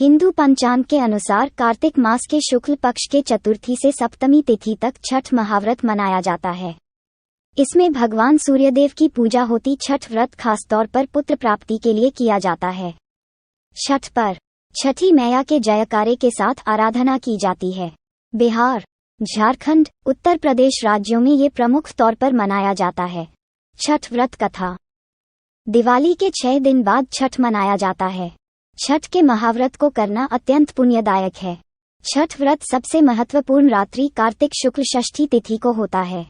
हिंदू पंचांग के अनुसार कार्तिक मास के शुक्ल पक्ष के चतुर्थी से सप्तमी तिथि तक छठ महाव्रत मनाया जाता है। इसमें भगवान सूर्यदेव की पूजा होती। छठ व्रत खासतौर पर पुत्र प्राप्ति के लिए किया जाता है। छठ पर छठी मैया के जयकारे के साथ आराधना की जाती है। बिहार, झारखंड, उत्तर प्रदेश राज्यों में ये प्रमुख तौर पर मनाया जाता है। छठ व्रत कथा। दिवाली के 6 दिन बाद छठ मनाया जाता है। छठ के महाव्रत को करना अत्यंत पुण्यदायक है। छठ व्रत सबसे महत्वपूर्ण रात्रि कार्तिक शुक्ल षष्ठी तिथि को होता है।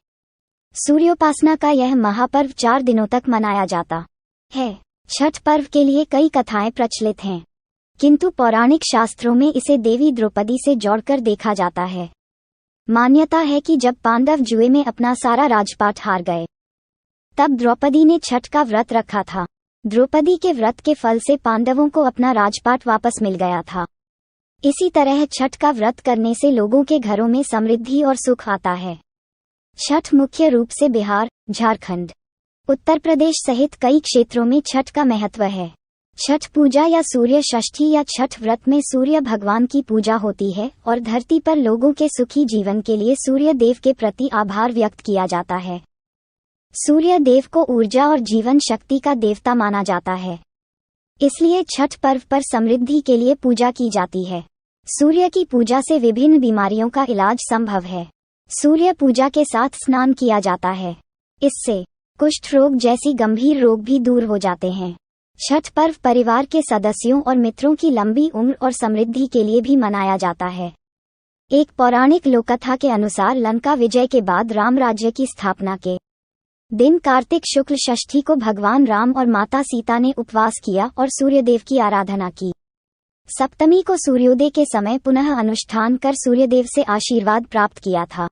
सूर्योपासना का यह महापर्व 4 दिनों तक मनाया जाता है। छठ पर्व के लिए कई कथाएं प्रचलित हैं, किंतु पौराणिक शास्त्रों में इसे देवी द्रौपदी से जोड़कर देखा जाता है। मान्यता है कि जब पांडव जुए में अपना सारा राजपाट हार गए, तब द्रौपदी ने छठ का व्रत रखा था। द्रौपदी के व्रत के फल से पांडवों को अपना राजपाट वापस मिल गया था। इसी तरह छठ का व्रत करने से लोगों के घरों में समृद्धि और सुख आता है। छठ मुख्य रूप से बिहार, झारखंड, उत्तर प्रदेश सहित कई क्षेत्रों में छठ का महत्व है। छठ पूजा या सूर्य षष्ठी या छठ व्रत में सूर्य भगवान की पूजा होती है और धरती पर लोगों के सुखी जीवन के लिए सूर्य देव के प्रति आभार व्यक्त किया जाता है। सूर्य देव को ऊर्जा और जीवन शक्ति का देवता माना जाता है, इसलिए छठ पर्व पर समृद्धि के लिए पूजा की जाती है। सूर्य की पूजा से विभिन्न बीमारियों का इलाज संभव है। सूर्य पूजा के साथ स्नान किया जाता है। इससे कुष्ठ रोग जैसी गंभीर रोग भी दूर हो जाते हैं। छठ पर्व परिवार के सदस्यों और मित्रों की लंबी उम्र और समृद्धि के लिए भी मनाया जाता है। एक पौराणिक लोककथा के अनुसार लंका विजय के बाद राम राज्य की स्थापना के दिन कार्तिक शुक्ल षष्ठी को भगवान राम और माता सीता ने उपवास किया और सूर्यदेव की आराधना की। सप्तमी को सूर्योदय के समय पुनः अनुष्ठान कर सूर्यदेव से आशीर्वाद प्राप्त किया था।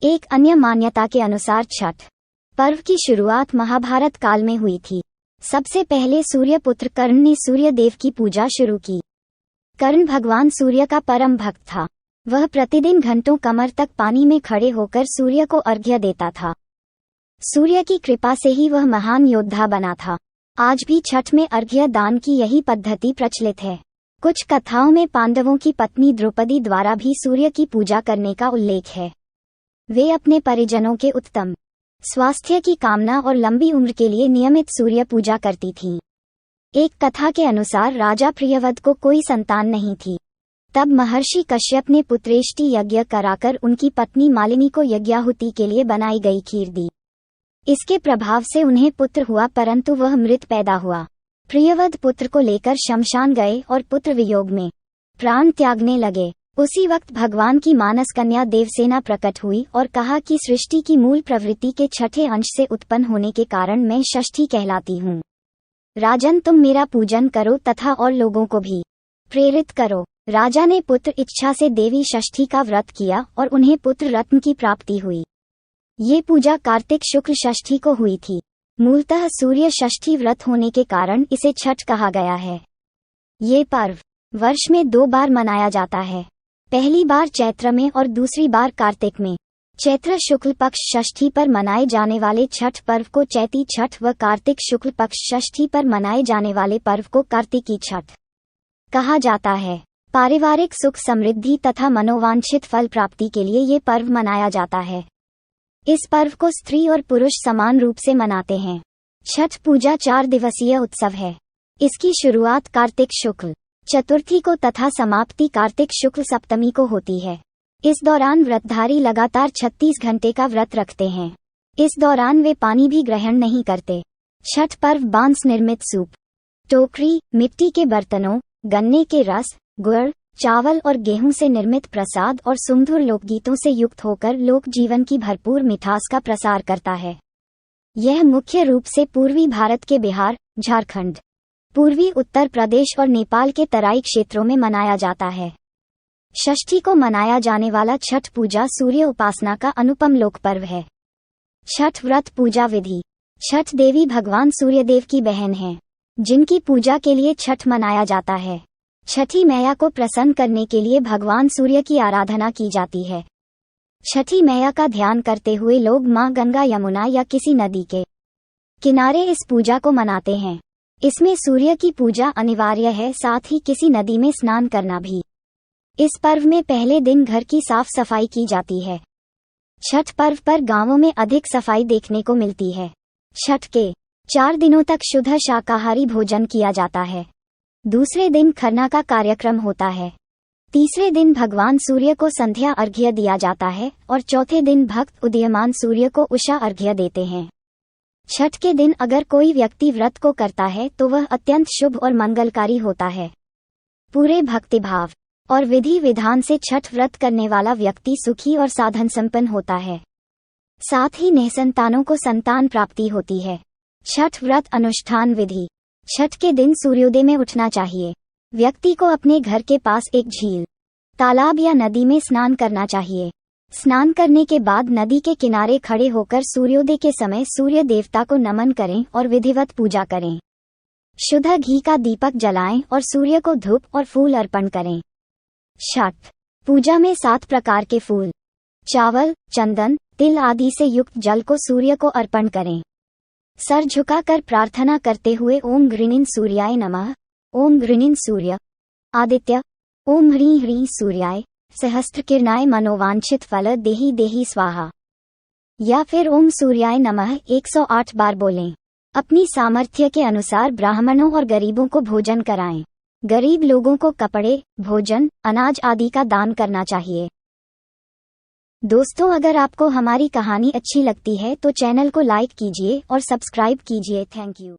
एक अन्य मान्यता के अनुसार छठ पर्व की शुरुआत महाभारत काल में हुई थी। सबसे पहले सूर्यपुत्र कर्ण ने सूर्यदेव की पूजा शुरू की। कर्ण भगवान सूर्य का परम भक्त था। वह प्रतिदिन घंटों कमर तक पानी में खड़े होकर सूर्य को अर्घ्य देता था। सूर्य की कृपा से ही वह महान योद्धा बना था। आज भी छठ में अर्घ्य दान की यही पद्धति प्रचलित है। कुछ कथाओं में पांडवों की पत्नी द्रौपदी द्वारा भी सूर्य की पूजा करने का उल्लेख है। वे अपने परिजनों के उत्तम स्वास्थ्य की कामना और लंबी उम्र के लिए नियमित सूर्य पूजा करती थीं। एक कथा के अनुसार राजा प्रियव्रत को कोई संतान नहीं थी। तब महर्षि कश्यप ने पुत्रेष्टि यज्ञ कराकर उनकी पत्नी मालिनी को यज्ञाहुति के लिए बनाई गई खीर दी। इसके प्रभाव से उन्हें पुत्र हुआ, परंतु वह मृत पैदा हुआ। प्रियव्रत पुत्र को लेकर शमशान गए और पुत्र वियोग में प्राण त्यागने लगे। उसी वक्त भगवान की मानस कन्या देवसेना प्रकट हुई और कहा कि सृष्टि की मूल प्रवृत्ति के छठे अंश से उत्पन्न होने के कारण मैं षष्ठी कहलाती हूँ। राजन, तुम मेरा पूजन करो तथा और लोगों को भी प्रेरित करो। राजा ने पुत्र इच्छा से देवी षष्ठी का व्रत किया और उन्हें पुत्र रत्न की प्राप्ति हुई। ये पूजा कार्तिक शुक्ल षष्ठी को हुई थी। मूलतः सूर्य षष्ठी व्रत होने के कारण इसे छठ कहा गया है। ये पर्व वर्ष में 2 बार मनाया जाता है। पहली बार चैत्र में और दूसरी बार कार्तिक में। चैत्र शुक्ल पक्ष षष्ठी पर मनाए जाने वाले छठ पर्व को चैती छठ व कार्तिक शुक्ल पक्ष षष्ठी पर मनाए जाने वाले पर्व को कार्तिकी छठ कहा जाता है। पारिवारिक सुख समृद्धि तथा मनोवांछित फल प्राप्ति के लिए ये पर्व मनाया जाता है। इस पर्व को स्त्री और पुरुष समान रूप से मनाते हैं। छठ पूजा 4 दिवसीय उत्सव है। इसकी शुरुआत कार्तिक शुक्ल चतुर्थी को तथा समाप्ति कार्तिक शुक्ल सप्तमी को होती है। इस दौरान व्रतधारी लगातार 36 घंटे का व्रत रखते हैं। इस दौरान वे पानी भी ग्रहण नहीं करते। छठ पर्व बांस निर्मित सूप, टोकरी, मिट्टी के बर्तनों, गन्ने के रस, गुड़, चावल और गेहूं से निर्मित प्रसाद और सुमधुर लोकगीतों से युक्त होकर लोक जीवन की भरपूर मिठास का प्रसार करता है। यह मुख्य रूप से पूर्वी भारत के बिहार, झारखंड, पूर्वी उत्तर प्रदेश और नेपाल के तराई क्षेत्रों में मनाया जाता है। षष्ठी को मनाया जाने वाला छठ पूजा सूर्य उपासना का अनुपम लोक पर्व है। छठ व्रत पूजा विधि। छठ देवी भगवान सूर्यदेव की बहन है, जिनकी पूजा के लिए छठ मनाया जाता है। छठी मैया को प्रसन्न करने के लिए भगवान सूर्य की आराधना की जाती है। छठी मैया का ध्यान करते हुए लोग मां गंगा, यमुना या किसी नदी के किनारे इस पूजा को मनाते हैं। इसमें सूर्य की पूजा अनिवार्य है, साथ ही किसी नदी में स्नान करना भी। इस पर्व में पहले दिन घर की साफ सफाई की जाती है। छठ पर्व पर गांवों में अधिक सफाई देखने को मिलती है। छठ के 4 दिनों तक शुद्ध शाकाहारी भोजन किया जाता है। दूसरे दिन खरना का कार्यक्रम होता है। तीसरे दिन भगवान सूर्य को संध्या अर्घ्य दिया जाता है और चौथे दिन भक्त उदीयमान सूर्य को उषा अर्घ्य देते हैं। छठ के दिन अगर कोई व्यक्ति व्रत को करता है तो वह अत्यंत शुभ और मंगलकारी होता है। पूरे भक्तिभाव और विधि विधान से छठ व्रत करने वाला व्यक्ति सुखी और साधन संपन्न होता है। साथ ही निसंतानों को संतान प्राप्ति होती है। छठ व्रत अनुष्ठान विधि। छठ के दिन सूर्योदय में उठना चाहिए। व्यक्ति को अपने घर के पास एक झील, तालाब या नदी में स्नान करना चाहिए। स्नान करने के बाद नदी के किनारे खड़े होकर सूर्योदय के समय सूर्य देवता को नमन करें और विधिवत पूजा करें। शुद्ध घी का दीपक जलाएं और सूर्य को धूप और फूल अर्पण करें। छठ पूजा में 7 प्रकार के फूल, चावल, चंदन, तिल आदि से युक्त जल को सूर्य को अर्पण करें। सर झुकाकर प्रार्थना करते हुए ओम गृणीन सूर्याय नमः, ओम गृणीन सूर्य आदित्य, ओम ह्रीं ह्रीं सूर्याय सहस्त्र किरणाय मनोवांछित फल देहि देहि स्वाहा, या फिर ओम सूर्याय नमः 108 बार बोलें। अपनी सामर्थ्य के अनुसार ब्राह्मणों और गरीबों को भोजन कराएं। गरीब लोगों को कपड़े, भोजन, अनाज आदि का दान करना चाहिए। दोस्तों, अगर आपको हमारी कहानी अच्छी लगती है तो चैनल को लाइक कीजिए और सब्सक्राइब कीजिए। Thank you.